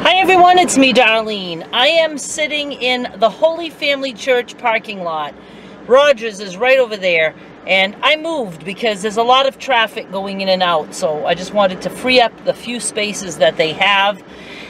Hi everyone, it's me, Darlene. I am sitting in the Holy Family Church parking lot. Rogers is right over there, and I moved because there's a lot of traffic going in and out, so I just wanted to free up the few spaces that they have,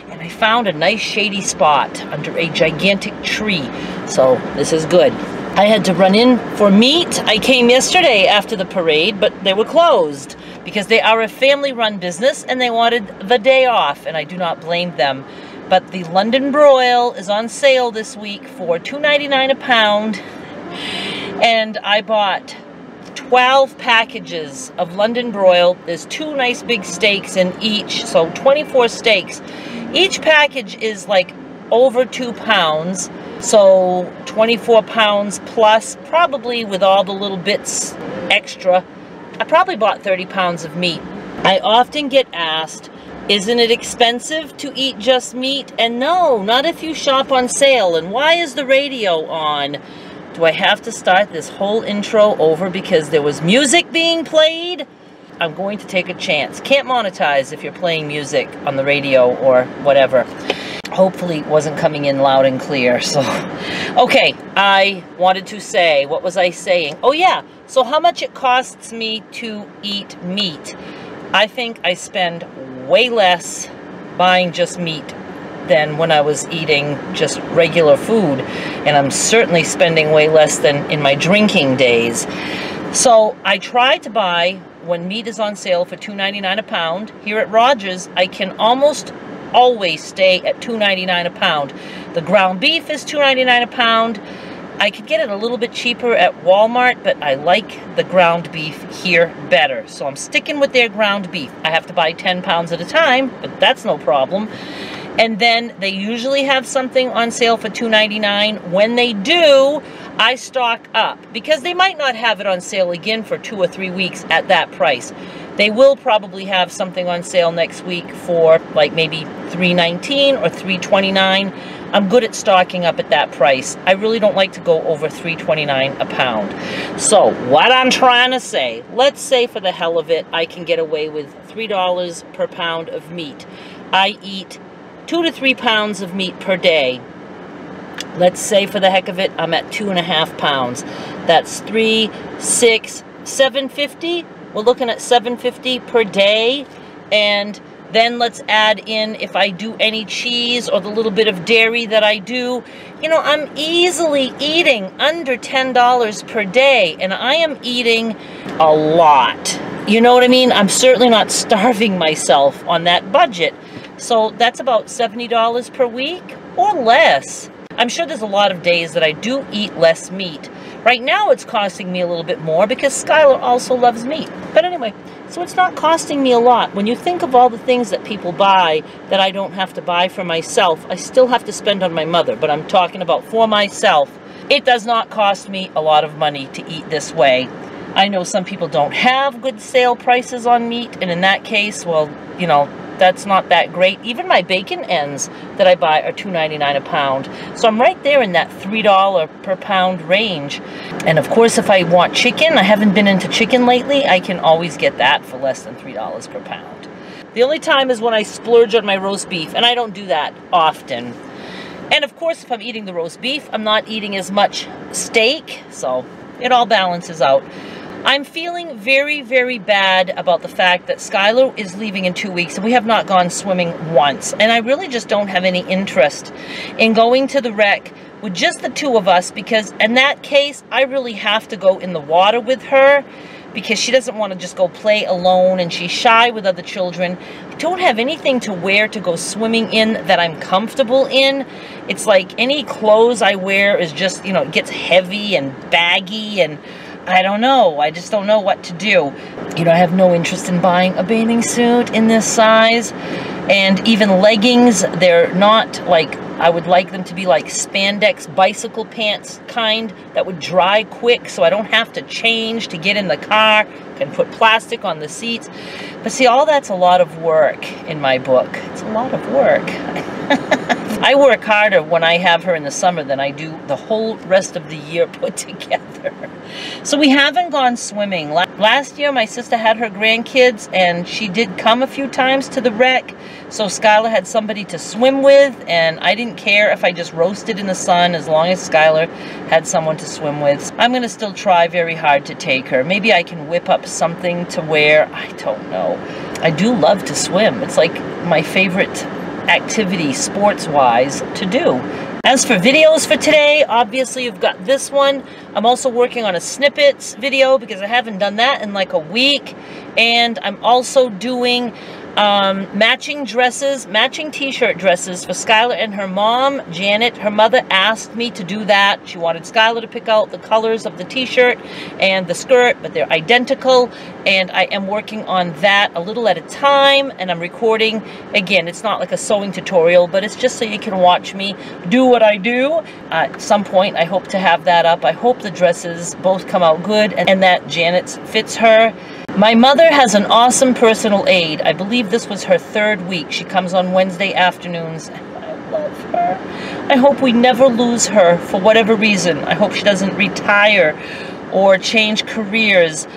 and I found a nice shady spot under a gigantic tree, so this is good. I had to run in for meat. I came yesterday after the parade, but they were closed because they are a family-run business and they wanted the day off, and I do not blame them. But the London broil is on sale this week for $2.99 a pound, and I bought 12 packages of London broil. There's 2 nice big steaks in each, so 24 steaks. Each package is like over 2 pounds. So 24 pounds plus, probably with all the little bits extra. I probably bought 30 pounds of meat. I often get asked, isn't it expensive to eat just meat? And no, not if you shop on sale. And why is the radio on? Do I have to start this whole intro over because there was music being played? I'm going to take a chance. Can't monetize if you're playing music on the radio or whatever. Hopefully it wasn't coming in loud and clear. So, okay, I wanted to say, what was I saying? Oh yeah, so how much it costs me to eat meat. I think I spend way less buying just meat than when I was eating just regular food. And I'm certainly spending way less than in my drinking days. So I try to buy when meat is on sale for $2.99 a pound. Here at Rogers, I can almost always stay at $2.99 a pound. The ground beef is $2.99 a pound. I could get it a little bit cheaper at Walmart, but I like the ground beef here better. So I'm sticking with their ground beef. I have to buy 10 pounds at a time, but that's no problem. And then they usually have something on sale for $2.99. When they do, I stock up because they might not have it on sale again for 2 or 3 weeks at that price. They will probably have something on sale next week for like maybe $3.19 or $3.29. I'm good at stocking up at that price. I really don't like to go over $3.29 a pound. So what I'm trying to say, let's say for the hell of it, I can get away with $3 per pound of meat. I eat 2 to 3 pounds of meat per day. Let's say for the heck of it, I'm at 2.5 pounds. That's $3, $6, $7.50. We're looking at $7.50 per day. And then let's add in if I do any cheese or the little bit of dairy that I do. You know, I'm easily eating under $10 per day, and I am eating a lot. You know what I mean? I'm certainly not starving myself on that budget. So that's about $70 per week or less. I'm sure there's a lot of days that I do eat less meat. Right now it's costing me a little bit more because Skylar also loves meat. But anyway, so it's not costing me a lot. When you think of all the things that people buy that I don't have to buy for myself, I still have to spend on my mother, but I'm talking about for myself. It does not cost me a lot of money to eat this way. I know some people don't have good sale prices on meat, and in that case, well, you know, that's not that great. Even my bacon ends that I buy are $2.99 a pound. So I'm right there in that $3 per pound range. And of course, if I want chicken, I haven't been into chicken lately, I can always get that for less than $3 per pound. The only time is when I splurge on my roast beef, and I don't do that often. And of course, if I'm eating the roast beef, I'm not eating as much steak, so it all balances out. I'm feeling very, very bad about the fact that Skylar is leaving in 2 weeks and we have not gone swimming once. And I really just don't have any interest in going to the wreck with just the 2 of us because in that case, I really have to go in the water with her because she doesn't want to just go play alone and she's shy with other children. I don't have anything to wear to go swimming in that I'm comfortable in. It's like any clothes I wear is just, you know, it gets heavy and baggy and I don't know. I just don't know what to do. You know, I have no interest in buying a bathing suit in this size. And even leggings, they're not like, I would like them to be like spandex bicycle pants kind that would dry quick so I don't have to change to get in the car. Can put plastic on the seats. But see, all that's a lot of work in my book. It's a lot of work. I work harder when I have her in the summer than I do the whole rest of the year put together. So we haven't gone swimming. Last year my sister had her grandkids and she did come a few times to the rec. So Skylar had somebody to swim with, and I didn't care if I just roasted in the sun as long as Skylar had someone to swim with. I'm going to still try very hard to take her. Maybe I can whip up something to wear. I don't know. I do love to swim. It's like my favorite activity sports-wise to do. As for videos for today, obviously you've got this one. I'm also working on a snippets video because I haven't done that in like a week. And I'm also doing matching dresses, matching t-shirt dresses for Skylar and her mom, Janet. Her mother asked me to do that. She wanted Skylar to pick out the colors of the t-shirt and the skirt, but they're identical. And I am working on that a little at a time, and I'm recording. Again, it's not like a sewing tutorial, but it's just so you can watch me do what I do. At some point, I hope to have that up. I hope the dresses both come out good and that Janet's fits her. My mother has an awesome personal aide. I believe this was her 3rd week. She comes on Wednesday afternoons. I love her. I hope we never lose her for whatever reason. I hope she doesn't retire or change careers,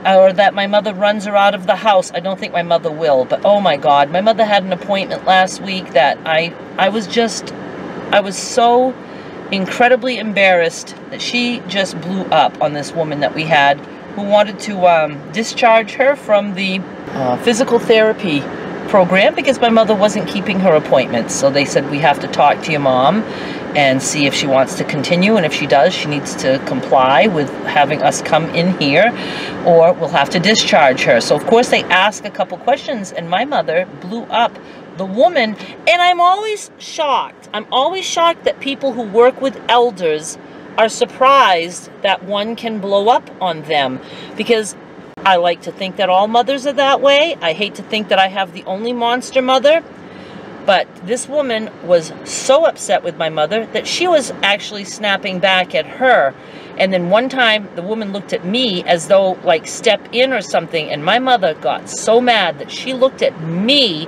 or that my mother runs her out of the house. I don't think my mother will, but oh my God, my mother had an appointment last week that I was so incredibly embarrassed that she just blew up on this woman that we had, who wanted to discharge her from the physical therapy program because my mother wasn't keeping her appointments. So they said, we have to talk to your mom and see if she wants to continue, and if she does, she needs to comply with having us come in here, or we'll have to discharge her. So of course they asked a couple questions, and my mother blew up the woman. And I'm always shocked. I'm always shocked that people who work with elders are surprised that one can blow up on them, because I like to think that all mothers are that way. I hate to think that I have the only monster mother, but this woman was so upset with my mother that she was actually snapping back at her. And then one time the woman looked at me as though like step in or something, and my mother got so mad that she looked at me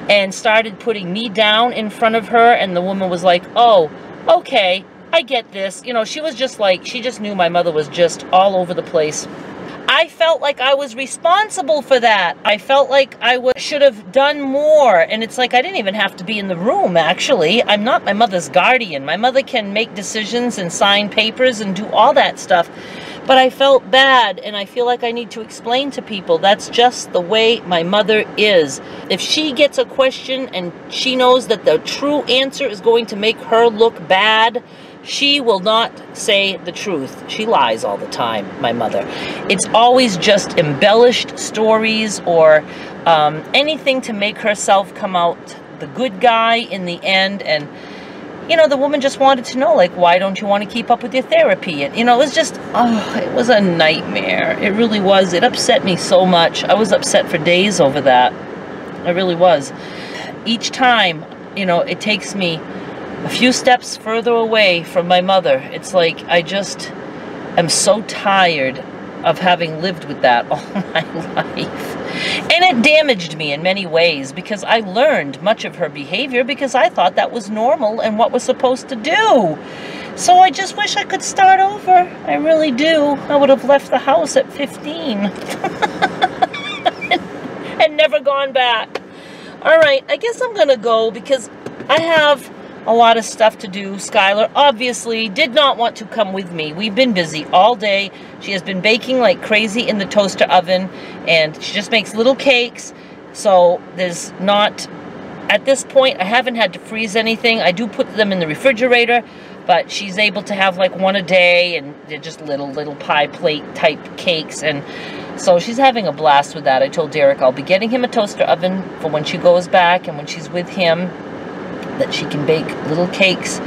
and started putting me down in front of her, and the woman was like, oh, okay, I get this. You know, she was just like, she just knew my mother was just all over the place. I felt like I was responsible for that. I felt like I should have done more. And it's like, I didn't even have to be in the room, actually. I'm not my mother's guardian. My mother can make decisions and sign papers and do all that stuff. But I felt bad, and I feel like I need to explain to people that's just the way my mother is. If she gets a question and she knows that the true answer is going to make her look bad, she will not say the truth. She lies all the time, my mother. It's always just embellished stories or anything to make herself come out the good guy in the end. And, you know, the woman just wanted to know, like, why don't you want to keep up with your therapy? And, you know, it was just, oh, it was a nightmare. It really was. It upset me so much. I was upset for days over that. I really was. Each time, you know, it takes me a few steps further away from my mother. It's like I just am so tired of having lived with that all my life. And it damaged me in many ways, because I learned much of her behavior because I thought that was normal and what we're supposed to do. So I just wish I could start over. I really do. I would have left the house at 15 and never gone back. All right, I guess I'm gonna go because I have a lot of stuff to do. Skylar obviously did not want to come with me. We've been busy all day. She has been baking like crazy in the toaster oven, and she just makes little cakes. So there's not, at this point, I haven't had to freeze anything. I do put them in the refrigerator, but she's able to have like one a day, and they're just little pie plate type cakes. And so she's having a blast with that. I told Derek I'll be getting him a toaster oven for when she goes back and when she's with him, that she can bake little cakes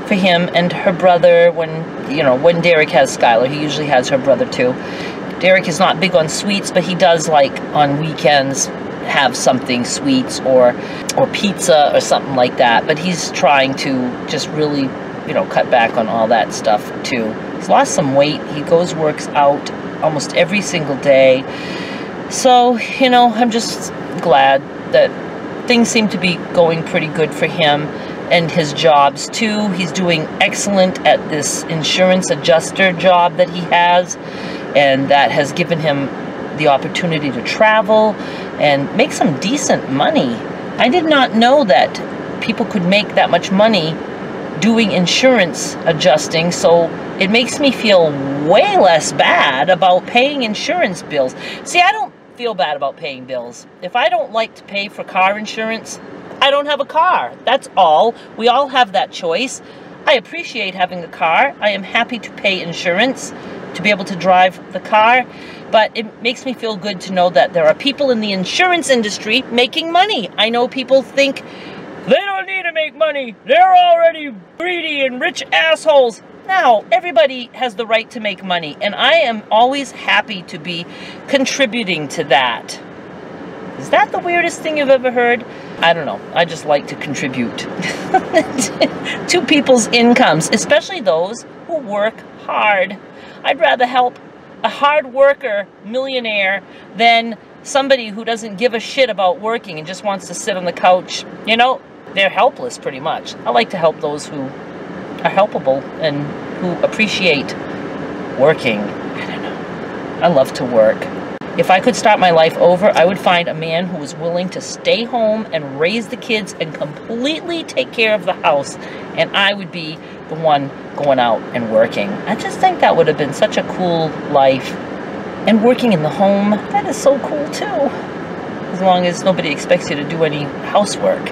for him and her brother when, you know, when Derek has Skylar. He usually has her brother too. Derek is not big on sweets, but he does like on weekends have something sweets or pizza or something like that. But he's trying to just really, you know, cut back on all that stuff too. He's lost some weight. He works out almost every single day. So, you know, I'm just glad that things seem to be going pretty good for him. and his jobs too. He's doing excellent at this insurance adjuster job that he has, and that has given him the opportunity to travel and make some decent money. I did not know that people could make that much money doing insurance adjusting, so it makes me feel way less bad about paying insurance bills. See, I don't feel bad about paying bills. If I don't like to pay for car insurance, I don't have a car. That's all. We all have that choice. I appreciate having a car. I am happy to pay insurance to be able to drive the car, but it makes me feel good to know that there are people in the insurance industry making money. I know people think they don't need to make money. They're already greedy and rich assholes. No, everybody has the right to make money, and I am always happy to be contributing to that. Is that the weirdest thing you've ever heard? I don't know. I just like to contribute to people's incomes, especially those who work hard. I'd rather help a hard worker millionaire than somebody who doesn't give a shit about working and just wants to sit on the couch. You know, they're helpless pretty much. I like to help those who are helpable and who appreciate working. I don't know. I love to work. If I could start my life over, I would find a man who was willing to stay home and raise the kids and completely take care of the house, and I would be the one going out and working. I just think that would have been such a cool life. And working in the home, that is so cool too, as long as nobody expects you to do any housework.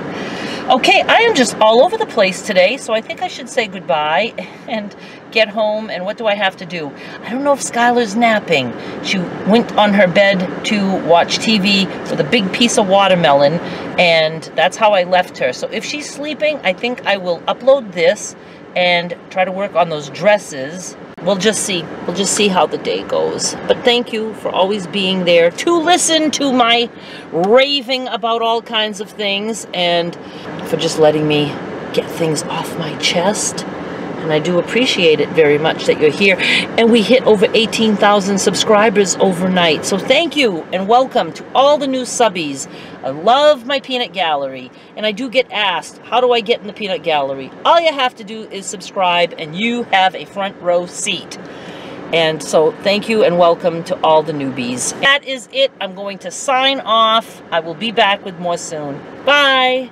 Okay, I am just all over the place today, so I think I should say goodbye and get home. And what do I have to do? I don't know if Skylar's napping. She went on her bed to watch TV with a big piece of watermelon, and that's how I left her. So if she's sleeping, I think I will upload this and try to work on those dresses. We'll just see. We'll just see how the day goes. But thank you for always being there to listen to my raving about all kinds of things, and for just letting me get things off my chest. And I do appreciate it very much that you're here. And we hit over 18,000 subscribers overnight. So thank you and welcome to all the new subbies. I love my peanut gallery. And I do get asked, how do I get in the peanut gallery? All you have to do is subscribe and you have a front row seat. And so thank you and welcome to all the newbies. That is it. I'm going to sign off. I will be back with more soon. Bye.